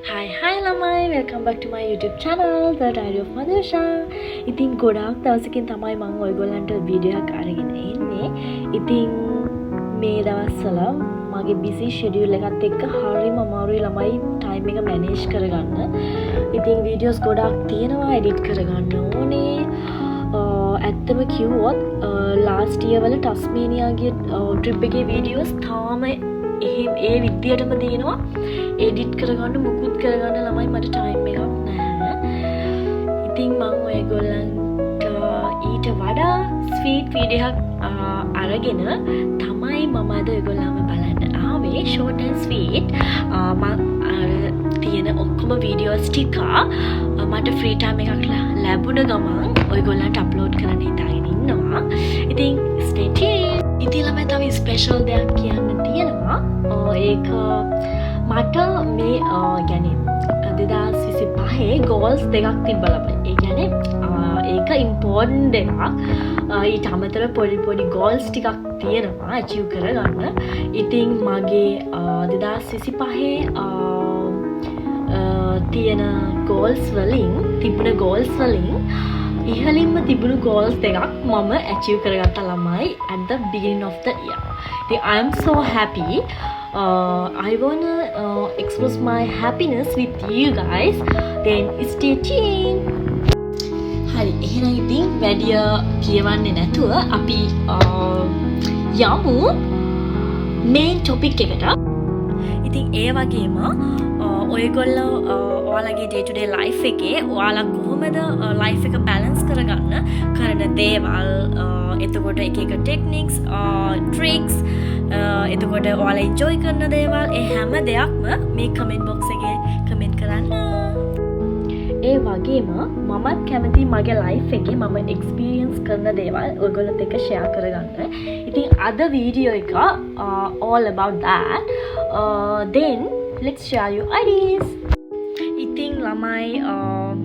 Hi ළමයි, welcome back to my YouTube channel, The Diary of Madhusha. ඉතින් ගොඩාක් දවසකින් තමයි මම ඔයගොල්ලන්ට වීඩියෝ එකක් අරගෙන එන්නේ. ඉතින් මේ දවස්වල මගේ busy schedule එකත් එක්ක හරිම අමාරුයි ළමයි time එක manage කරගන්න. ඉතින් videos ගොඩාක් තියෙනවා edit කරගන්න ඕනේ. ඇත්තම කිව්වොත් last year වල ටස්මේනියා ගිය trip එකේ videos තාම ඒ විදියටම තියෙනවා. edit කරගන්න මුකුත් කරගන්න ළමයි මට time එකක් නැහැ. ඉතින් මම ඔයගොල්ලන්ට ඊට වඩා sweet video එකක් අරගෙන තමයි මම අද ඔයගොල්ලන්ව බලන්න ආවේ. short and sweet. මම තියෙන ඔක්කොම videos ටික මට free time එකක් ලැබුණ ගමන් ඔයගොල්ලන්ට upload කරන්න හිතාගෙන ඉන්නවා. ඉතින් stay tuned. ඉතින් ළමයි තව special දෙයක් කියන්න තියෙනවා. ඒක මට මේ කියන්නේ 2025 goals දෙකක් තිබ්බා ළමයි. ඒ කියන්නේ ඒක important දෙයක්. ඊට අමතරව පොඩි goals ටිකක් තියෙනවා achieve කරගන්න. ඉතින් මගේ 2025 තියෙන goals වලින් ඉහළින්ම තිබුණු goals දෙකක් මම achieve කරගත්තා ළමයි at the beginning of the year. ඉතින් I am so happy. I wanna express my happiness with you guys. Then stay tuned. හරි එහෙනම් ඉතින් වැඩි කියවන්නේ නැතුව අපි යමු main topic එකට. ඉතින් ඒ වගේම ඔයගොල්ලෝ ඔයාලගේ day to day life එකේ ඔයාලා කොහොමද life එක balance කරගන්න කරන දේවල් එතකොට එක techniques tricks එතකොට ඔයාලා enjoy කරන දේවල් ඒ හැම දෙයක්ම මේ comment box එකේ comment කරන්න. ඒ වගේම මමත් කැමති මගේ life එකේ මම experience කරන දේවල් ඔයගොල්ලොත් එක්ක share කරගන්න. ඉතින් අද වීඩියෝ එක all about that. Then let's share your ideas. ඉතින් ළමයි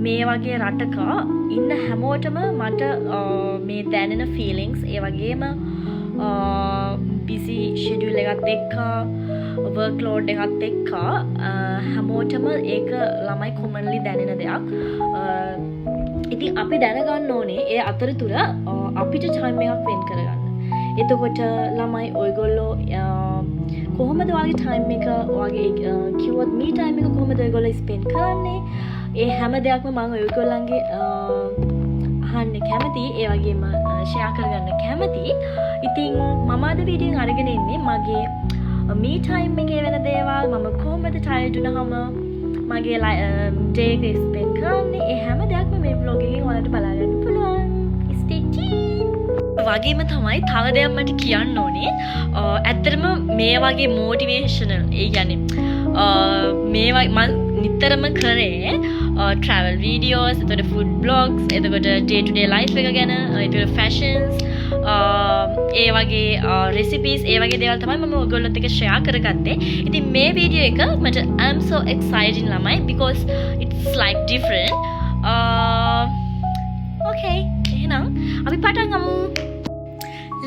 මේ වගේ රටක ඉන්න හැමෝටම මට මේ දැනෙන feelings ඒ වගේම busy schedule එකත් එක්ක workload එකත් එක්ක හැමෝටම ඒක ළමයි commonly දැනෙන දෙයක්. ඉතින් අපි දැනගන්න ඕනේ ඒ අතරතුර අපිට time එකක් වෙන් කරගන්න. එතකොට ළමයි ඔයගොල්ලෝ කොහොමද ඔයාගේ time එක ඔයාගේ කිව්වොත් me time එක කොහොමද ඔයගොල්ලෝ spend කරන්නේ? ඒ හැම දෙයක්ම මම ඔයගොල්ලන්ගේ අහන්න කැමති, ඒ වගේම share කරගන්න කැමති. ඉතින් මම අද වීඩියෝ එක අරගෙන ඉන්නේ මගේ me time එකේ වෙන දේවල්, මම කොහොමද tired වුණාම මගේ day එක spend කරන්නේ. ඒ හැම දෙයක්ම මේ vlog එකෙන් ඔයාලට බලා ගන්න පුළුවන්. Stay tuned. වගේම තමයි තව දෙයක් මට කියන්න ඕනේ. ඇත්තටම මේ වගේ motivational ඒ කියන්නේ මේ නිතරම කරේ travel videos, එතකොට food blogs, එතකොට day to day life එක ගැන, එතකොට fashions, ඒ වගේ recipes, ඒ වගේ දේවල් තමයි මම ඔයගොල්ලොත් එක්ක share කරගත්තේ. ඉතින් මේ වීඩියෝ එක මට I'm so excited ළමයි because it's like different. Okay, එහෙනම් අපි පටන් ගමු.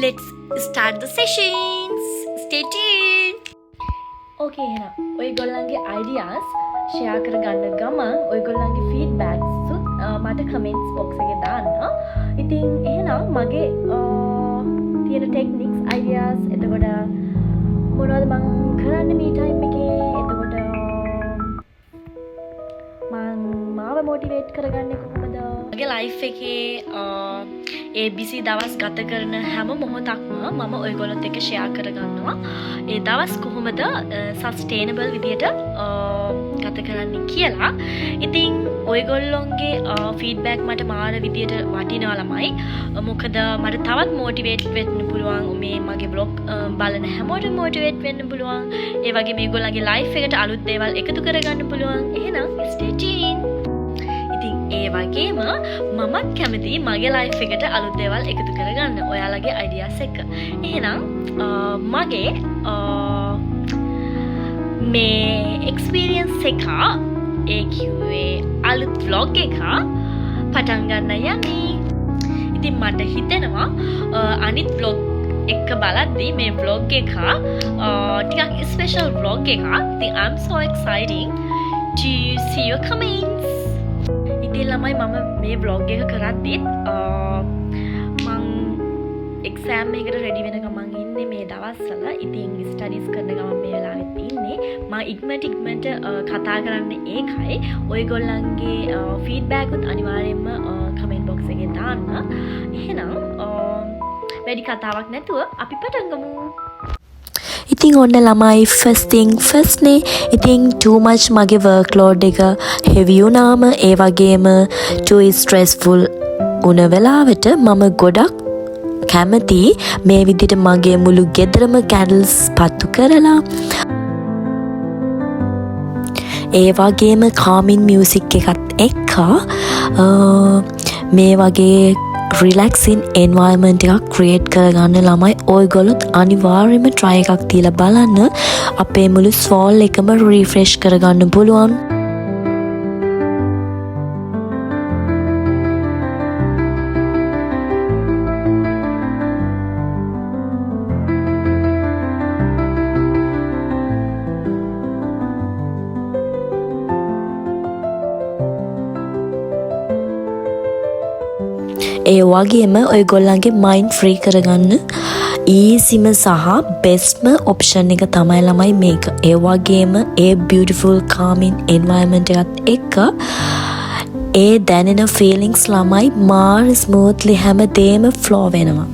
Let's start the sessions. Stay tuned. Okay, එහෙනම් ඔයගොල්ලන්ගේ ideas share කරගන්න ගමන් ඔයගොල්ලන්ගේ feedbacks මට comments box එකේ දාන්න. ඉතින් එහෙනම් මගේ තියෙන techniques ideas එතකොට මොනවද මම කරන්නේ මේ time එකේ එතකොට මාව motivate කරගන්නේ කොහොමද මගේ life එකේ ඒ busy දවස් ගත කරන හැම මොහොතක්ම මම ඔයගොල්ලොත් එක්ක share කරගන්නවා. ඒ දවස් කොහොමද sustainable විදියට ගත කරන්නේ කියලා. ඉතින් ඔයගොල්ලොන්ගේ feedback මට මාර විදියට වටිනවා ළමයි. මොකද මට තවත් motivate වෙන්න පුළුවන්. මේ මගේ blog බලන හැමෝටම motivate වෙන්න පුළුවන්. ඒ වගේ මේගොල්ලන්ගේ life එකට අලුත් දේවල් එකතු කරගන්න පුළුවන්. එහෙනම් stay tuned. ඒ වගේම මමත් කැමති මගේ life එකට අලුත් දේවල් එකතු කරගන්න ඔයාලගේ ideas එක. එහෙනම් මගේ මේ experience එක ඒ කිව්වේ අලුත් vlog එක පටන් ගන්න යන්නේ. ඉතින් මට හිතෙනවා අනිත් vlog එක බලද්දී මේ vlog එක ටිකක් special vlog එකක්. ඉතින් I'm so exciting to your comments. ඉතින් ළමයි මම මේ vlog එක කරද්දිත් මං exam එකකට ready වෙන ගමන් ඉන්නේ මේ දවස්වල. ඉතින් studies කරන ගමන් මේ වෙලාවෙත් ඉන්නේ. මම ඉක්මනට කතා කරන්නේ ඒකයි. ඔයගොල්ලන්ගේ feedback උත් අනිවාර්යයෙන්ම comment box එකේ දාන්න. එහෙනම් වැඩි කතාවක් නැතුව අපි පටන් ගමු. ඉතින් ඔන්න ළමයි first thing first නේ. ඉතින් too much මගේ workload එක heavy වුණාම ඒ වගේම too stressful වුණ වෙලාවට මම ගොඩක් කැමති මේ විදිහට මගේ මුළු ගෙදරම candles පත්තු කරලා ඒ වගේම calming music එකත් එක්ක මේ වගේ relaxing environment එකක් create කරගන්න ළමයි ඔයගොල්ලොත් අනිවාර්යයෙන්ම try එකක් තියලා බලන්න. අපේ මුළු soul එකම refresh කරගන්න පුළුවන්. ඒ වගේම ඔයගොල්ලන්ගේ mind free කරගන්න easyම සහ bestම option එක තමයි ළමයි මේක. ඒ වගේම ඒ beautiful calming environment එකත් එක්ක ඒ දැනෙන feelings ළමයි මාර smoothly හැමදේම flow වෙනවා.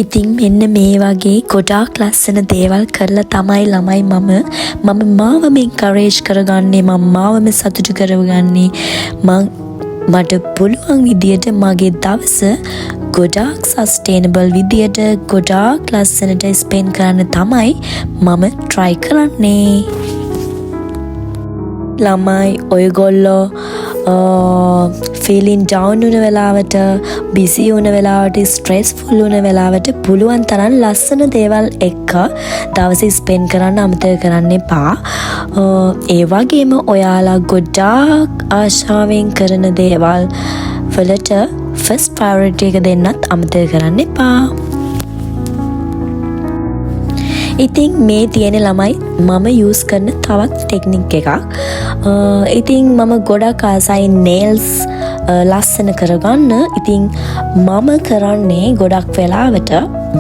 ඉතින් මෙන්න මේ වගේ ගොඩාක් ලස්සන දේවල් කරලා තමයි ළමයි මම මාවම encourage කරගන්නේ, මම මාවම සතුටු කරගන්නේ. මට පුළුවන් විදියට මගේ දවස ගොඩාක් සස්ටේනබල් විදියට ගොඩාක් ලස්සනට ස්පෙන්ඩ් කරන්න තමයි මම try කරන්නේ. ළමයි ඔයගොල්ලෝ ෆීලින් ඩවුන් වුණ වෙලාවට බිසි වුණ වෙලාවට ස්ට්‍රෙස්ෆුල් වුණ වෙලාවට පුළුවන් තරම් ලස්සන දේවල් එක්ක දවසේ ස්පෙන්ඩ් කරන්න අමතක කරන්න එපා. ඒ වගේම ඔයාලා ගොඩාක් ආශාවෙන් කරන දේවල් වලට ෆස්ට් ප්‍රයොරිටි එක දෙන්නත් අමතක කරන්න එපා. ඉතින් මේ තියෙන ළමයි මම යූස් කරන තවත් ටෙක්නික් එකක්. ඉතින් මම ගොඩක් ආසයි නේල්ස් ලස්සන කරගන්න. ඉතින් මම කරන්නේ ගොඩක් වෙලාවට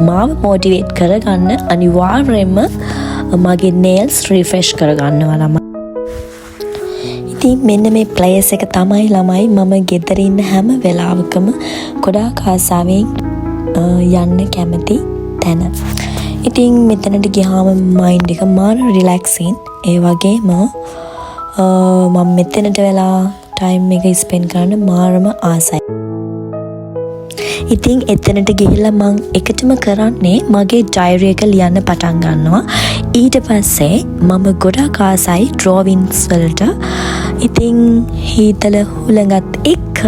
මාව මොටිවේට් කරගන්න අනිවාර්යයෙන්ම මගේ නේල්ස් රිෆ්‍රෙෂ් කරගන්නවා ළමයි. ඉතින් මෙන්න මේ ප්ලේස් එක තමයි ළමයි මම ගෙදර ඉන්න හැම වෙලාවකම ගොඩාක් ආසාවෙන් යන්න කැමති තැන. ඉතින් මෙතනට ගියාම මයින්ඩ් එක මාර රිලැක්සින්. ඒ වගේම මම මෙතනට වෙලා ටයිම් එක ස්පෙන්ඩ් කරන්න මාරම ආසයි. ඉතින් එතනට ගිහිල්ලා මං එකටම කරන්නේ මගේ ඩයරි එක ලියන්න පටන් ගන්නවා. ඊට පස්සේ මම ගොඩක් ආසයි ඩ්‍රෝවින්ස් වලට. ඉතින් හීතල හුළඟත් එක්ක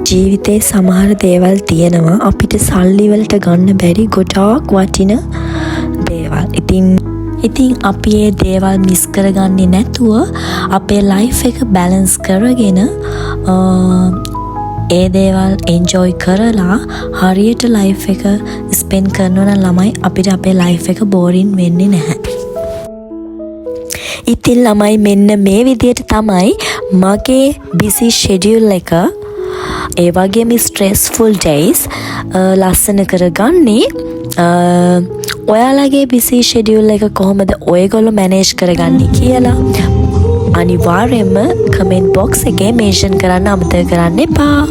ජීවිතේ සමහර දේවල් තියෙනවා අපිට සල්ලි වලට ගන්න බැරි ගොඩාක් වටින දේවල්. ඉතින් අපි ඒ දේවල් මිස් කරගන්නේ නැතුව අපේ ලයිෆ් එක බැලන්ස් කරගෙන ඒ දේවල් එන්ජොයි කරලා හරියට ලයිෆ් එක ස්පෙන්ඩ් කරනවා නම් ළමයි අපිට අපේ ලයිෆ් එක බෝරින් වෙන්නේ නැහැ. ඉතින් ළමයි මෙන්න මේ විදියට තමයි මගේ බිසි ෂෙඩියුල් එක ඒ වගේම ස්ට්‍රෙස්ෆුල් ඩේස් ලස්සන කරගන්නේ. ඔයාලගේ බිසි ෂෙඩියුල් එක කොහොමද ඔයගොල්ලෝ මැනේජ් කරගන්නේ කියලා අනිවාර්යයෙන්ම කමෙන්ට් බොක්ස් එකේ මෙන්ෂන් කරන්න අමතක කරන්න එපා.